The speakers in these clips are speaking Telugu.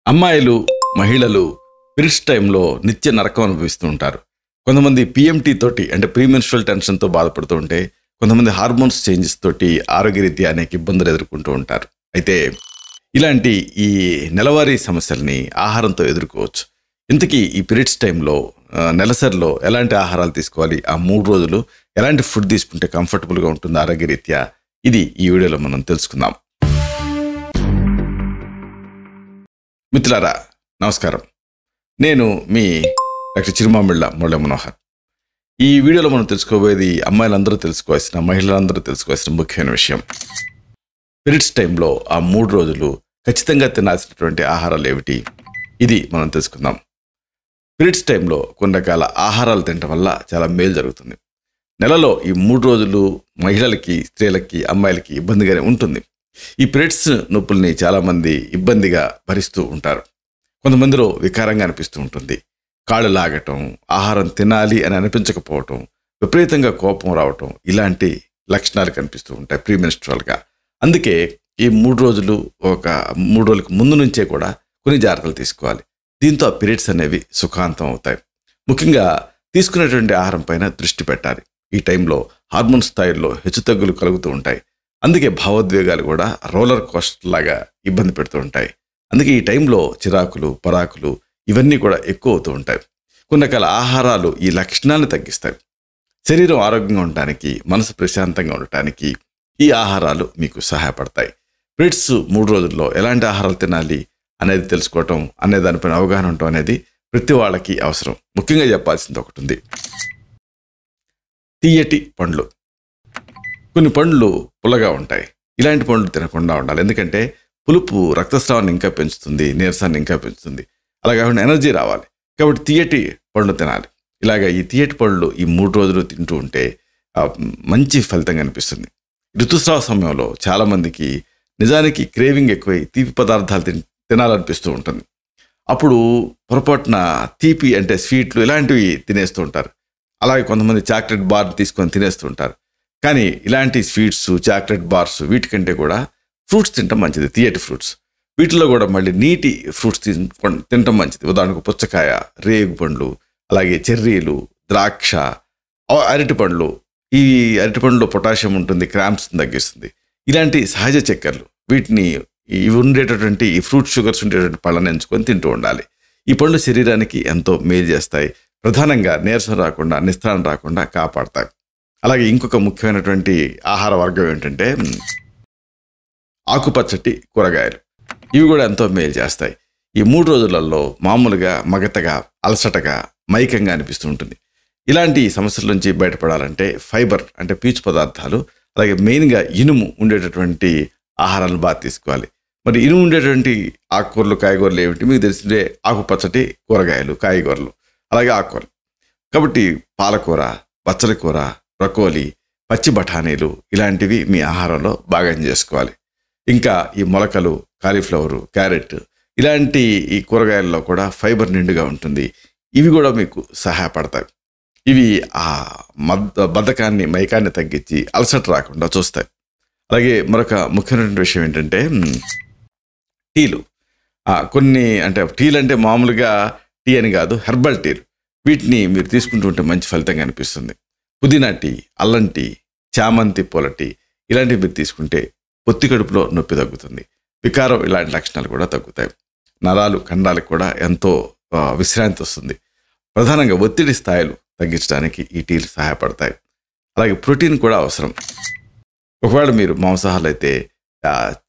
అమ్మాయిలు, మహిళలు పీరియడ్స్ టైంలో నిత్య నరకం అనుభవిస్తూ ఉంటారు. కొంతమంది పీఎంటీ తోటి అంటే ప్రీ మెన్స్ట్రువల్ టెన్షన్తో బాధపడుతూ ఉంటే, కొంతమంది హార్మోన్స్ చేంజెస్ తోటి ఆరోగ్యరీత్యా అనేక ఇబ్బందులు ఎదుర్కొంటూ ఉంటారు. అయితే ఇలాంటి ఈ నెలవారీ సమస్యల్ని ఆహారంతో ఎదుర్కోవచ్చు. ఇంతకీ ఈ పీరియడ్స్ టైంలో నెలసరిలో ఎలాంటి ఆహారాలు తీసుకోవాలి, ఆ 3 రోజులు ఎలాంటి ఫుడ్ తీసుకుంటే కంఫర్టబుల్గా ఉంటుంది ఆరోగ్యరీత్యా, ఇది ఈ వీడియోలో మనం తెలుసుకుందాం. మిత్రులారా నమస్కారం, నేను మీ డాక్టర్ చిరుమామిళ్ళ మురళీ మనోహర్. ఈ వీడియోలో మనం తెలుసుకోబోయేది అమ్మాయిలందరూ తెలుసుకోవాల్సిన, మహిళలందరూ తెలుసుకోవాల్సిన ముఖ్యమైన విషయం. పీరియడ్స్ టైంలో ఆ 3 రోజులు ఖచ్చితంగా తినాల్సినటువంటి ఆహారాలు ఏమిటి, ఇది మనం తెలుసుకుందాం. పీరియడ్స్ టైంలో కొన్ని రకాల ఆహారాలు తినడం వల్ల చాలా మేలు జరుగుతుంది. నెలలో ఈ 3 రోజులు మహిళలకి, స్త్రీలకి, అమ్మాయిలకి ఇబ్బందిగానే ఉంటుంది. ఈ పీరియడ్స్ నొప్పుల్ని చాలామంది ఇబ్బందిగా భరిస్తూ ఉంటారు. కొంతమందిలో వికారంగా అనిపిస్తూ ఉంటుంది. కాళ్ళు లాగటం, ఆహారం తినాలి అని అనిపించకపోవటం, విపరీతంగా కోపం రావటం, ఇలాంటి లక్షణాలు కనిపిస్తూ ఉంటాయి ప్రీమెన్స్ట్రువల్గా. అందుకే ఈ 3 రోజులు, ఒక 3 రోజులకు ముందు నుంచే కూడా కొన్ని జాగ్రత్తలు తీసుకోవాలి. దీంతో ఆ పీరియడ్స్ అనేవి సుఖాంతం అవుతాయి. ముఖ్యంగా తీసుకునేటువంటి ఆహారం పైన దృష్టి పెట్టాలి. ఈ టైంలో హార్మోన్ స్థాయిల్లో హెచ్చుతగ్గులు కలుగుతూ ఉంటాయి. అందుకే భావోద్వేగాలు కూడా రోలర్ కోస్టర్ లాగా ఇబ్బంది పెడుతూ ఉంటాయి. అందుకే ఈ టైంలో చిరాకులు, పరాకులు ఇవన్నీ కూడా ఎక్కువ అవుతూ ఉంటాయి. కొన్ని రకాల ఆహారాలు ఈ లక్షణాలను తగ్గిస్తాయి. శరీరం ఆరోగ్యంగా ఉండటానికి, మనసు ప్రశాంతంగా ఉండటానికి ఈ ఆహారాలు మీకు సహాయపడతాయి. పీరియడ్స్ 3 రోజుల్లో ఎలాంటి ఆహారాలు తినాలి అనేది తెలుసుకోవటం, అనే దానిపైన అవగాహన ఉండటం అనేది ప్రతి వాళ్ళకి అవసరం. ముఖ్యంగా చెప్పాల్సింది ఒకటి ఉంది: తీయటి పండ్లు. కొన్ని పండ్లు పుల్లగా ఉంటాయి. ఇలాంటి పండ్లు తినకుండా ఉండాలి. ఎందుకంటే పులుపు రక్తస్రావాన్ని ఇంకా పెంచుతుంది, నీరసాన్ని ఇంకా పెంచుతుంది. అలా కాకుండా ఎనర్జీ రావాలి. కాబట్టి తీయటి పండ్లు తినాలి. ఇలాగ ఈ తీయటి పండ్లు ఈ 3 రోజులు తింటూ ఉంటే మంచి ఫలితం కనిపిస్తుంది. ఋతుస్రావ సమయంలో చాలామందికి నిజానికి క్రేవింగ్ ఎక్కువై తీపి పదార్థాలు తినాలనిపిస్తూ ఉంటుంది. అప్పుడు పొరపాటున తీపి అంటే స్వీట్లు ఇలాంటివి తినేస్తూ ఉంటారు. అలాగే కొంతమంది చాక్లెట్ బార్ తీసుకొని తినేస్తూ ఉంటారు. కానీ ఇలాంటి స్వీట్స్, చాక్లెట్ బార్స్ వీటికంటే కూడా ఫ్రూట్స్ తినటం మంచిది. తీయటి ఫ్రూట్స్, వీటిలో కూడా మళ్ళీ నీటి ఫ్రూట్స్ తినటం మంచిది. ఉదాహరణకు పుచ్చకాయ, రేగు పండ్లు, అలాగే చెర్రీలు, ద్రాక్ష, అరటి పండ్లు. ఈ అరటి పండ్లో పొటాషియం ఉంటుంది, క్రాంప్స్ని తగ్గిస్తుంది. ఇలాంటి సహజ చక్కెరలు, వీటిని ఇవి ఉండేటటువంటి ఈ ఫ్రూట్ షుగర్స్ ఉండేటువంటి పళ్ళని ఎంచుకొని తింటూ ఉండాలి. ఈ పండ్లు శరీరానికి ఎంతో మేలు చేస్తాయి. ప్రధానంగా నీరసం రాకుండా, నిస్త్రాణం రాకుండా కాపాడతాయి. అలాగే ఇంకొక ముఖ్యమైనటువంటి ఆహార వర్గం ఏంటంటే ఆకుపచ్చటి కూరగాయలు. ఇవి కూడా ఎంతో మేలు చేస్తాయి. ఈ 3 రోజులలో మామూలుగా మగతగా, అలసటగా, మైకంగా అనిపిస్తూ ఉంటుంది. ఇలాంటి సమస్యల నుంచి బయటపడాలంటే ఫైబర్ అంటే పీచు పదార్థాలు, అలాగే మెయిన్గా ఇనుము ఉండేటటువంటి ఆహారాలను బాగా తీసుకోవాలి. మరి ఇనుము ఉండేటువంటి ఆకుకూరలు, కాయగూరలు ఏమిటి మీకు తెలిసిందే: ఆకుపచ్చటి కూరగాయలు, కాయగూరలు, అలాగే ఆకుకూరలు. కాబట్టి పాలకూర, బచ్చలి కూర, బ్రకోలీ, పచ్చి బఠానీలు ఇలాంటివి మీ ఆహారంలో భాగం చేసుకోవాలి. ఇంకా ఈ మొలకలు, కాలీఫ్లవరు, క్యారెట్ ఇలాంటి ఈ కూరగాయల్లో కూడా ఫైబర్ నిండుగా ఉంటుంది. ఇవి కూడా మీకు సహాయపడతాయి. ఇవి ఆ బద్ధకాన్ని, మైకాన్ని తగ్గించి అలసట రాకుండా చూస్తాయి. అలాగే మరొక ముఖ్యమైనటువంటి విషయం ఏంటంటే టీలు. కొన్ని అంటే టీలు అంటే మామూలుగా టీ అని కాదు, హెర్బల్ టీలు. వీటిని మీరు తీసుకుంటూ ఉంటే మంచి ఫలితం కనిపిస్తుంది. పుదీనా టీ, అల్లం టీ, చామంతి పూల టీ ఇలాంటివి మీరు తీసుకుంటే పొత్తి కడుపులో నొప్పి తగ్గుతుంది. వికారం ఇలాంటి లక్షణాలు కూడా తగ్గుతాయి. నరాలు, కండాలకు కూడా ఎంతో విశ్రాంతి వస్తుంది. ప్రధానంగా ఒత్తిడి స్థాయిలు తగ్గించడానికి ఈ టీలు సహాయపడతాయి. అలాగే ప్రోటీన్ కూడా అవసరం. ఒకవేళ మీరు మాంసాహారులు అయితే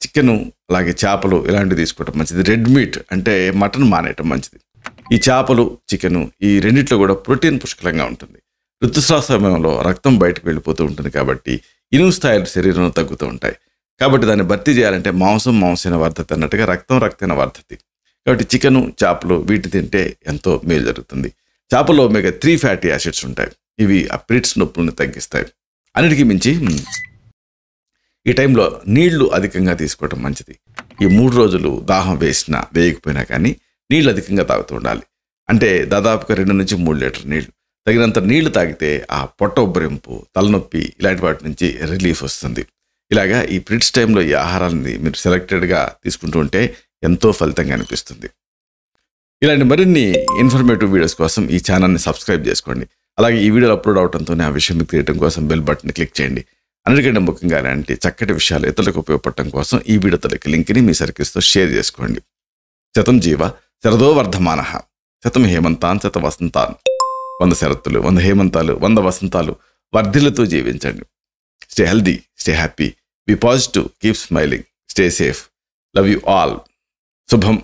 చికెను, అలాగే చేపలు ఇలాంటివి తీసుకోవటం మంచిది. రెడ్ మీట్ అంటే మటన్ మానేయటం మంచిది. ఈ చేపలు, చికెను ఈ రెండిట్లో కూడా ప్రోటీన్ పుష్కలంగా ఉంటుంది. ఋతుస్రావ సమయంలో రక్తం బయటకు వెళ్ళిపోతూ ఉంటుంది. కాబట్టి ఇనుము స్థాయిలు శరీరంలో తగ్గుతూ ఉంటాయి. కాబట్టి దాన్ని భర్తీ చేయాలంటే మాంసేన వర్ధతి అన్నట్టుగా రక్తేన వర్ధతి. కాబట్టి చికెను, చేపలు వీటి తింటే ఎంతో మేలు జరుగుతుంది. చేపల్లో ఒమేగా 3 ఫ్యాటీ యాసిడ్స్ ఉంటాయి. ఇవి ఆ పీరియడ్స్ నొప్పులను తగ్గిస్తాయి. అన్నిటికీ మించి ఈ టైంలో నీళ్లు అధికంగా తీసుకోవటం మంచిది. ఈ 3 రోజులు దాహం వేసినా వేయకపోయినా కానీ నీళ్లు అధికంగా తాగుతూ ఉండాలి. అంటే దాదాపుగా 2 నుంచి 3 లీటర్ నీళ్లు. తగినంత నీళ్లు తాగితే ఆ పొట్ట ఉబ్బరింపు, తలనొప్పి ఇలాంటి వాటి నుంచి రిలీఫ్ వస్తుంది. ఇలాగా ఈ పీరియడ్స్ టైంలో ఈ ఆహారాన్ని మీరు సెలెక్టెడ్గా తీసుకుంటూ ఉంటే ఎంతో ఫలితంగా అనిపిస్తుంది. ఇలాంటి మరిన్ని ఇన్ఫర్మేటివ్ వీడియోస్ కోసం ఈ ఛానల్ని సబ్స్క్రైబ్ చేసుకోండి. అలాగే ఈ వీడియోలు అప్లోడ్ అవడంతోనే ఆ విషయం మీకు తెలియడం కోసం బెల్ బటన్ క్లిక్ చేయండి. అన్నిటికంటే ముఖ్యంగా ఇలాంటి చక్కటి విషయాలు ఇతరులకు ఉపయోగపడటం కోసం ఈ వీడియో తలకి లింక్ని మీ సర్కిల్స్తో షేర్ చేసుకోండి. శతం జీవ శరదో వర్ధమానః, శతం హేమంతాన్ శత వసంతాన్. 100 శరత్తులు, 100 హేమంతాలు, 100 వసంతాలు వర్ధిల్లుతూ జీవించండి. Stay healthy, stay happy, be positive, keep smiling, stay safe. Love you all. శుభం.